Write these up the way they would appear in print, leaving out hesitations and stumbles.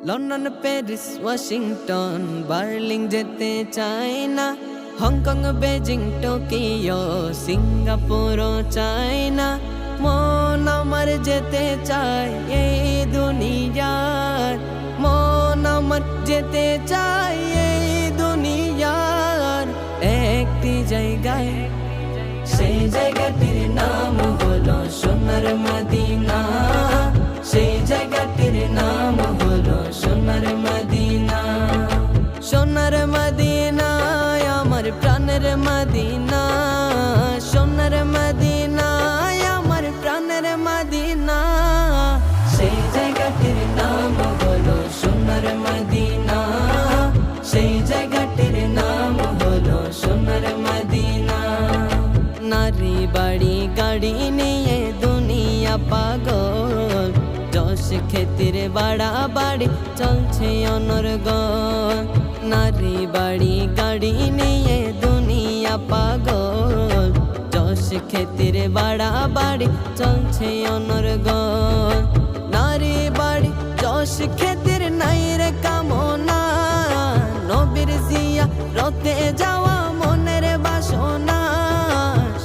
London, Paris, Washington, Berlin যেতে চাই না। হংকং, বেজিং, টোকিও, সিঙ্গাপুরও চাই না। মন আমার যেতে চায় এই দুনিয়ার, মন আমার যেতে চায় এই দুনিয়ার একটি জায়গায়। সেই জায়গাটির নাম হলো সোনার মদিনা, সেই জায়গাটির নাম হলো সোনার মদিনা। সোনার মদিনা আমার প্রাণের মদিনা, সোনার মদিনা আমার প্রাণের মদিনা। সেই জায়গাটির নাম হলো সোনার মদিনা, সেই জায়গাটির নাম হলো সোনার মদিনা। নারী বাড়ি গাড়ি নিয়ে দুনিয়া পাগল, যশ খ্যাতির বাড়াবাড়ি চলছে অনর্গল। নারী বাড়ি গাড়ি নিয়ে দুনিয়া পাগল, যশ খ্যাতির বাড়াবাড়ি চলছে অনর্গল। নারী বাড়ি যশ খ্যাতির নাই রে কামনা, নবীর জিয়া রতে যাওয়া মনের বাসনা।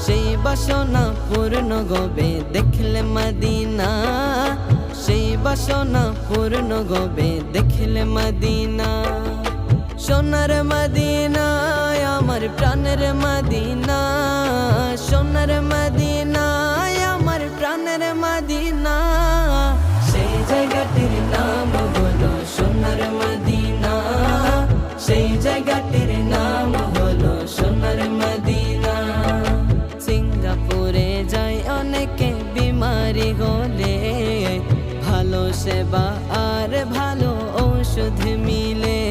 সেই বাসনা পূর্ণ গবে দেখলে মদিনা, সেই বাসনা পূর্ণ গবে দেখলে মদিনা। সোনার মদিনা আমার প্রাণের মদিনা, সোনার মদিনা আমার প্রাণের মদিনা। সেই জায়গাটির নাম হলো সোনার মদিনা, সেই জায়গাটির নাম হলো সোনার মদিনা। সিঙ্গাপুরে যায় অনেকে বিমারি হলে, ভালো সেবা আর ভালো ঔষধ মিলে।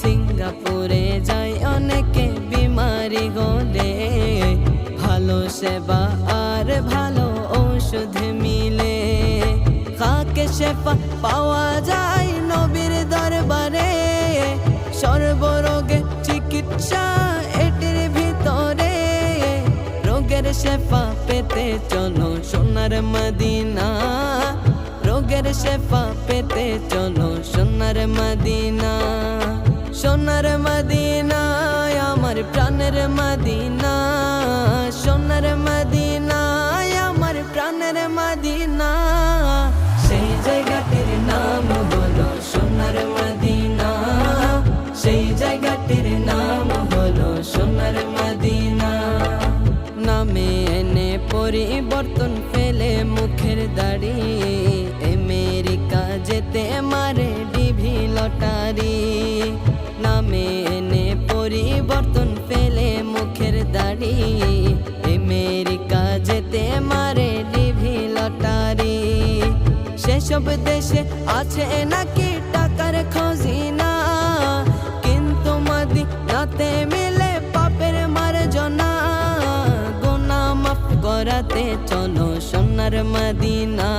সিঙ্গাপুরে যায় অনেকে বিমারি হলে, ভালো সেবা আর ভালো ঔষধ মিলে। কাকে শেফা পাওয়া যায় নবীর দরবারে, সর্বরোগে চিকিৎসা এটির ভিতরে। রোগের শেফা পেতে চলো সোনার মদিনা, রোগের শেফা পেতে চলো সোনার মদিনা। সোনার মদিনা আমার প্রাণের মদিনা, সোনার মদিনা আমার প্রাণের মদিনা। সেই জায়গাটির নাম হলো সোনার মদিনা, সেই জায়গাটির নাম হলো সোনার মদিনা। নামে এনে পরিবর্তন ফেলে মুখের দাড়ি, আমেরিকা যেতে মারে ডিভি লটারি। নামে এনে পরিবর্তন ফেলে মুখের দাড়ি, আমেরিকা যেতে মারে ডিভি লটারি। সেসব দেশে আছে নাকি টাকার খজিনা, কিন্তু মদিনাতে মিলে পাপের মার্জনা। গুনাহ মাফ করাতে চলো সোনার মদিনা,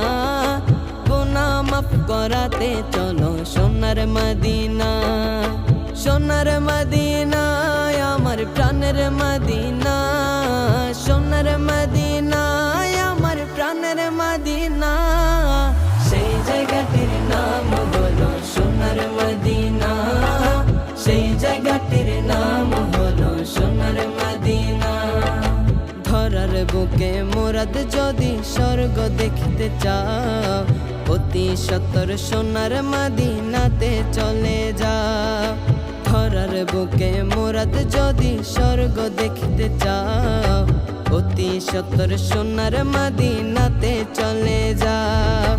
গুনাহ মাফ করাতে চলো সোনার মদিনা। সোনার মদিনা আমার প্রাণের মদিনা, সোনার মদিনা আমার প্রাণের মদিনা। সেই জায়গাটির নাম হলো সোনার মদিনা, সেই জায়গাটির নাম হলো সোনার মদিনা। ধরার বুকে মুরাদ যদি স্বর্গ দেখতে চাও, অতি সত্তর সোনার মদিনাতে চলে যাও। ধরার বুকে মুরাদ যদি স্বর্গ দেখতে চাও, অতি সত্তর সোনার মদিনাতে চলে যাও।